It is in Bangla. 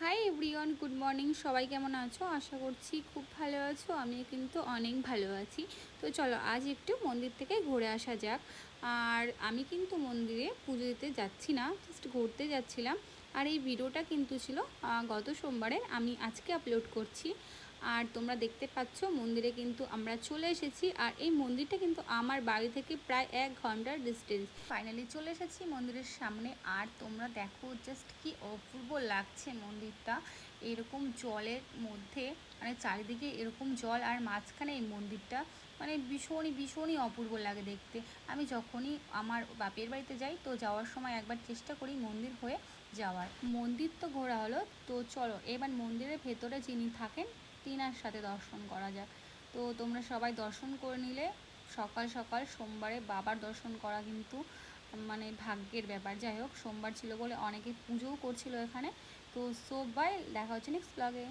Hi everyone, good morning. সবাই কেমন আছো? আশা করছি খুব ভালো আছো। আমিও কিন্তু অনেক ভালো আছি। তো চলো আজ একটু মন্দির থেকে ঘুরে আসা যাক। আর আমি কিন্তু মন্দিরে পুজো দিতে যাচ্ছি না, জাস্ট ঘুরতে যাচ্ছিলাম। আর এই ভিডিওটা কিন্তু ছিল গত সোমবারের, আমি আজকে আপলোড করছি। আর তোমরা দেখতে পাচ্ছ মন্দিরে কিন্তু আমরা চলে এসেছি। আর এই মন্দিরটা কিন্তু আমার বাড়ি থেকে প্রায় 1 ঘন্টার ডিস্টেন্স। ফাইনালি চলে এসেছি মন্দিরের সামনে। আর তোমরা দেখো জাস্ট কি অপূর্ব লাগছে মন্দিরটা। এরকম জলের মধ্যে, মানে চারিদিকে এরকম জল আর মাঝখানে এই মন্দিরটা, মানে ভীষণই ভীষণই অপূর্ব লাগে দেখতে। আমি যখনই আমার বাপের বাড়িতে যাই তো যাওয়ার সময় একবার চেষ্টা করি মন্দির হয়ে যাওয়ার। মন্দির তো ঘোরা হলো, তো চলো এবার মন্দিরের ভেতরে যিনি থাকেন তিনার সাথে দর্শন করা যাক। তো তোমরা সবাই দর্শন করে নিলে। সকাল সকাল সোমবারে বাবার দর্শন করা কিন্তু মানে ভাগ্যের ব্যাপার। যাই হোক, সোমবার ছিল বলে অনেকে পুজোও করছিল এখানে। তো সবাই দেখা হচ্ছে নেক্সট ব্লগে।